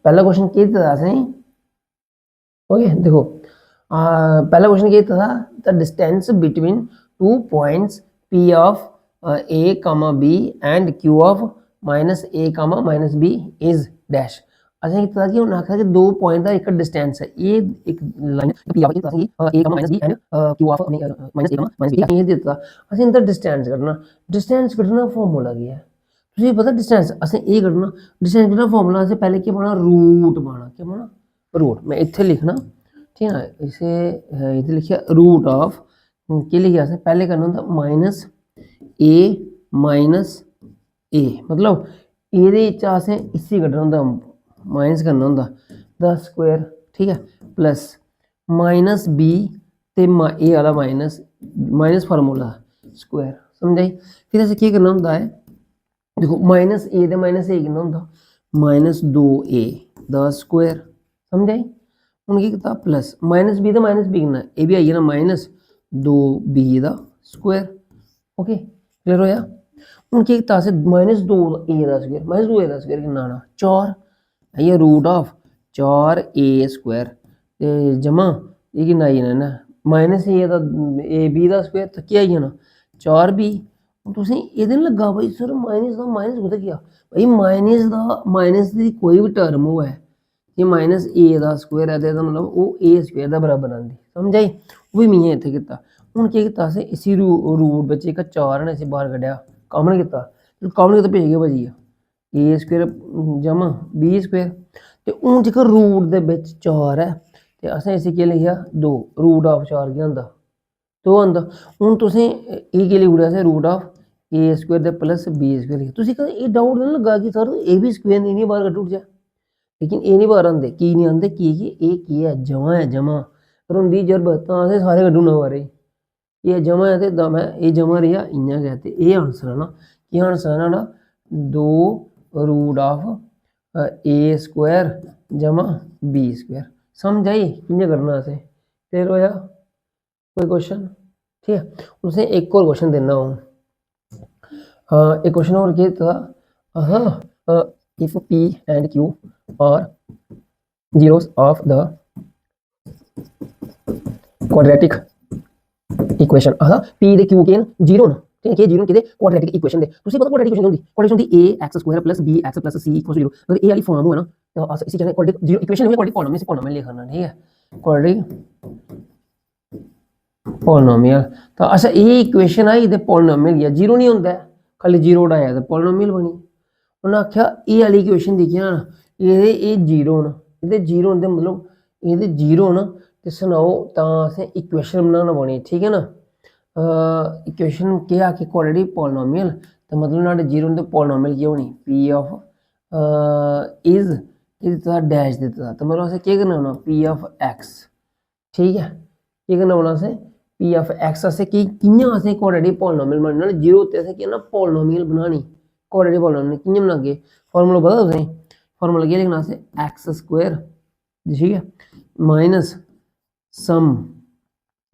पहला क्वेश्चन क्या था असें ओके देखो पहला क्वेश्चन क्या था the distance between 2 points P of A comma B and Q of minus A comma minus B is dash असें कितना कि उन्होंने आखा कि दो पॉइंट का एक डिस्टेंस है ये एक line P of A comma minus B and Q of minus A comma minus B ये देता असें इनका डिस्टेंस कढना फार्मूला क्या है तुझे पता डिस्टेंस असें ये कढना डिस्टेंस कढना फार्मूला असें पहले क्या पाना रूट पाना क्या पाना रूट मैं इत्थे लिखना ठीक है इसे इधर लिखिया रूट ऑफ क्या लिखिया असें पहले करना होंदा माइनस ए मतलब एह्दे च असें इसी कड्ढना होंदा माइनस करना होंदा द स्क्वायर ठीक है प्लस माइनस बी ते ए आह्ला माइनस फार्मूला स्क्वायर समझ आई फिर असें केह् करना होंदा है देखो माइनस ए किन्ना होंदा माइनस 2a द स्क्वायर समझ आई हूँ केह् कीता प्लस माइनस बी किन्ना ए भी आई जाना माइनस 2b दा स्क्वायर ओके क्लियर होया हूँ केह् कीता असें माइनस 2a दा स्क्वायर किन्ना आना 4 आइया रूट ऑफ 4a स्क्वायर ते जमा ये किन्ना आई जाना माइनस ए बी दा स्क्वायर तो क्या आई जाना 4b तुसें एह्दे लग्गा भाई सर माइनस दा माइनस कुत्थै गया भाई माइनस दी कोई भी टर्म होऐ ये माइनस ए दा स्क्वायर है तो मतलब वो ए स्क्वायर दा बराबर आंदी समझ आई वो भी मैं इत्थे कीता हूँ केह् कीता असें इसी रूट बिच इक 4 ने इसी बाहर कड्ढेआ कॉमन कीता भेज के बची गया ए स्क्वायर जमा बी स्क्वायर ते हूँ जेह्का रूट दे बिच 4 है ते असें इसी केह् लिखेआ 2 रूट ऑफ 4 केह् होंदा 2 आंदा हूँ तुसें एह् केह् लिखी ओड़ेआ असें रूट ऑफ ए स्क्वायर दे प्लस बी स्क्वायर लिखिआ तुसें कदें एह् डाउट निं लग्गा कि सर ए बी स्क्वायर नहीं बाहर कड्ढी ओड़चै लेकिन ये नहीं बाहर आंदे की नहीं आंदे कि ये केह् है जमा पर होंदी जरब तां असें सारे कड्ढी ओड़ना बाहर ये जमा है तो मैं ये जमा रेहा इ'यां गै ते एह् आंसर है ना केह् आंसर है न्हाड़ा 2 रूट ऑफ ए स्क्वायर जमा बी स्क्वायर समझ आई कि'यां करना असें क्लियर होया कोई क्वेश्चन ठीक है तुसें एक और क्वेश्चन देना हूँ एक क्वेश्चन और केह् दित्ता दा if P and Q are zeros of the quadratic equation P they Q के जीरो ना ठीक है जीरो किदे क्वाड्रेटिक इक्वेशन दे तुसी पता क्वाड्रेटिक इक्वेशन होंदी ax square plus bx plus c equal 0 अगर ए वाली फॉर्म हो ना तो इसी कहते हैं क्वाड्रेटिक जीरो इक्वेशन में क्वाड्रेटिक पॉलिनोमियल से पॉलिनोमियल लिखना ठीक है क्वाड्रेटिक पॉलिनोमियल तो अच्छा ये इक्वेशन आई ते पॉलिनोमियल गया जीरो नहीं होंदा खाली जीरो उड़ाया तो पॉलिनोमियल बनी उन्हें आख्या ये वाली इक्वेशन दिखिया ना ये जीरो न ये जीरो होंदे मतलब ये जीरो न ते सनाओ तां असें इक्वेशन बनाना पौनी ठीक है ना इक्वेशन क्या आखिर क्वाड्रेटिक पॉलिनोमियल तो मतलब नुहाड़े जीरो होंदे पॉलिनोमियल क्या होनी पी ऑफ इज दित्ता डैश दित्ता तो मतलब असें केह् करना होना पी ऑफ एक्स ठीक है केह् करना पौना असें पी ऑफ एक्स असें कि'यां असें क्वाड्रेटिक पॉलिनोमियल बनाना जीरो ते असें केह् करना पॉलिनोमियल बनानी क्वाड्रेटिक पॉलिनोमियल कि'यां बनागे फार्मूला पता तुसें फार्मूला केह् लिखना असें एक्स स्क्वायर ठीक है माइनस सम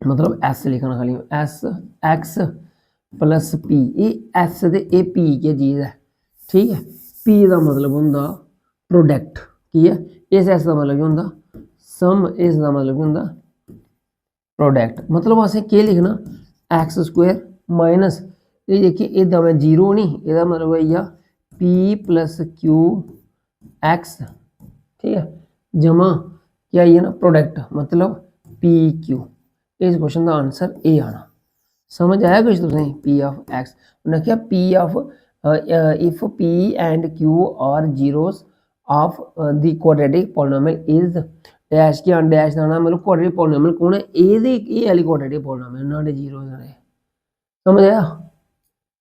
मतलब एस लिखना खाली एस एक्स प्लस पी ये एस ते ए पी क्या चीज़ है ठीक है पी का मतलब होंदा प्रोडक्ट की है इस एस का मतलब क्या होंदा सम इस का मतलब क्या होंदा प्रोडक्ट मतलब असें केह् लिखना एक्स स्क्वायर माइनस ये देखिए एह्दा मैं जीरो नहीं एह्दा मतलब होई गेआ पी प्लस क्यू एक्स ठीक है जमा क्या आई है ना प्रोडक्ट मतलब पी क्यू इस क्वेश्चन का आंसर ए आना समझ आया कुछ तुसें पी ऑफ एक्स उन्हें क्या P of if P and Q R zeros of the quadratic polynomial is dash क्या डैश आना मतलब क्वाड्रेटिक पॉलिनोमियल कौन है ए वाली क्वाड्रेटिक पॉलिनोमियल नुहाड़े जीरो ने समझ आया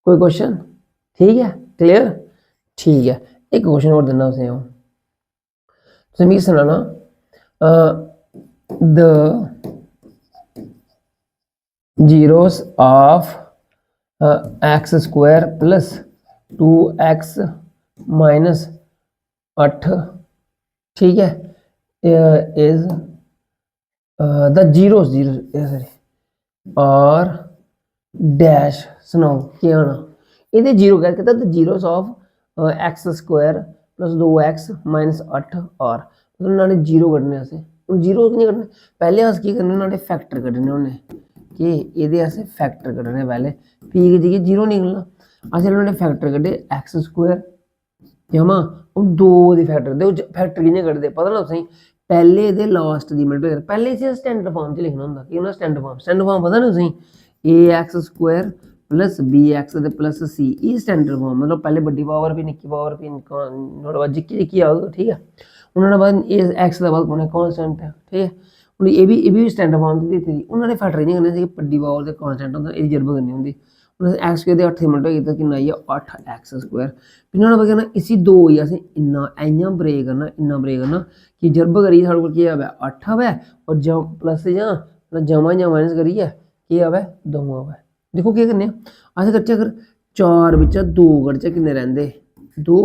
कोई क्वेश्चन ठीक है क्लियर ठीक है एक क्वेश्चन और देना तुसें अ'ऊं तुसें मिगी सनाना the zeros of x square plus 2x minus 8 ठीक है is the zeros और डैश सुनाओ क्या आना ये जीरो क्या कहता है the zeros of x square plus 2x minus 8r मतलब उन्होंने जीरो कड्ढने असें हूँ जीरो नहीं कड्ढने पहले अस की करने उन्होंने फैक्टर कड्ढने होने कि ये असें फैक्टर कड्ढने पहले पी की जगह जीरो निकलना असें उन्होंने फैक्टर कड्ढे एक्स स्क्वायर जमा हूँ दो दी फैक्टर दे फैक्टर कि'यां कड्ढदे पता ना तुसें पहले दे लास्ट दी मिनट पहले इसे स्टैंडर्ड फॉर्म च लिखना होंदा कि होना स्टैंडर्ड फॉर्म पता ना तुसें a x square plus b x ते प्लस सी ये स्टैंडर्ड फॉर्म मतलब पहले बड़ी पावर भी निक्की पावर भी नुहाड़े बाद जिक्की जिक्की आग ठीक है उन्होंने बाद एक्स के बाद कौन है कांस्टेंट है ठीक है हूँ ये भी स्टैंडर्ड फॉर्म च दित्ती दी उन्होंने फैक्टर इ'यां करने बड़ी पावर ते कांस्टेंट होंदा एह्दी जरब करनी होंदी हूँ एक्स स्क्वायर दे 8 मिनट होई कीता किन्ना आई 8 एक्स स्क्वायर फिर नुहाड़े बाद करना इसी दो ही असें इन्ना इ'यां ब्रेक करना कि जरब करियै साढ़े कोल केह् आवै 8 आवै और जम प्लस जां जमा जां माइनस करियै केह् आवै 2 आवै देखो केह् करने अस करचै अगर 4 बिच्चा 2 कड्ढचै किन्ने रैंह्दे 2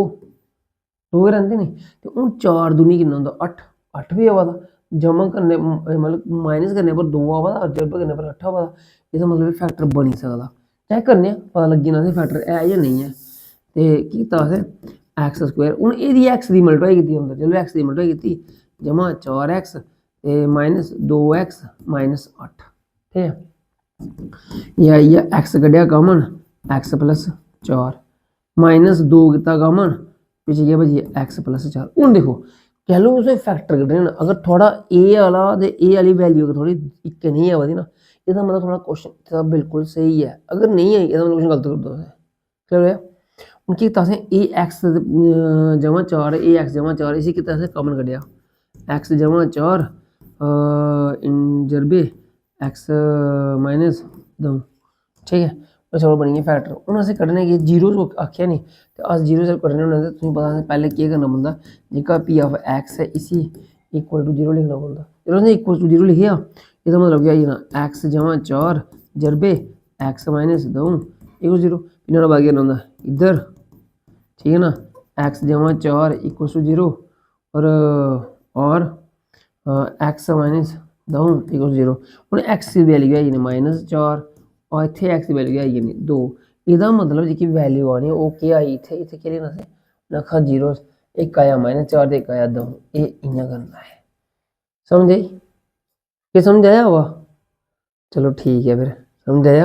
गै रैंह्दे नी ते हून 4 दूनी किन्ना होंदा 8 बी आवा दा जमा करने मतलब माइनस करने पर 2 आवा दा जरब करने पर 8 आवा दा एह्दा मतलब फैक्टर बनी सकदा चेक करने पता लग्गी जाना असें फैक्टर है जां नेईं है ते कीता असें एक्स स्क्वायर हून एह्दी एक्स दी मल्टीप्लाई कीती अंदर चलो एक्स दी मल्टीप्लाई कीती जमा 4x ते माइनस 2x माइनस 8 ठीक है ये आई है एक्स कड्ढेआ कामन एक्स प्लस 4 माइनस 2 कीता कामन पिच्छे केह् बची एक्स प्लस 4 हून देखो कह लो तुसें फैक्टर कड्ढने न अगर थोड़ा ए आह्ला ते ए आह्ली वैल्यू अगर थोड़ी इक्कै नेही आवा दी ना एह्दा मतलब थोड़ा क्वेश्चन बिल्कुल स्हेई है अगर नहीं आई एह्दा मतलब क्वेश्चन गलत कर दो तुसें चलो हून केह् कीता असें ए एक्स जमा 4 ए एक्स जमा 4 इसी कीता असें कामन कड्ढेआ एक्स जमा 4 इन जरबे एक्स माइनस 2 ठीक है और चलो बनी फैक्टर हूँ असें कड्ढने कि जीरो आखेआ नी ते अस जीरो से कड्ढने होने ते तुसेंगी पता असें पैह्लें केह् करना पौंदा जेह्का पी ऑफ एक्स है इसी इक्वल टू जीरो लिखना पौंदा जेल्लै असें इक्वल टू जीरो लिखेआ एह्दा मतलब केह् आई जाना एक्स जमा 4 जरबे एक्स माइनस 2 इक्वल जीरो नुहाड़े बाद केह् करना होंदा इधर ठीक है ना एक्स जमा 4 इक्वल टू जीरो और एक्स माइनस 2 इक्वल जीरो हूँ एक्स की वैल्यू आई जानी माइनस 4 और इत्थे एक्स की वैल्यू आई जानी 2 एह्दा मतलब जेह्की वैल्यू आनी ओह् केह् आई इत्थे केह् लिखना असें लखा जीरो इक आया माइनस 4 ते इक आया 2 एह् इ'यां करना है समझ आई केह् समझ आया होगा चलो ठीक है फिर समझ आया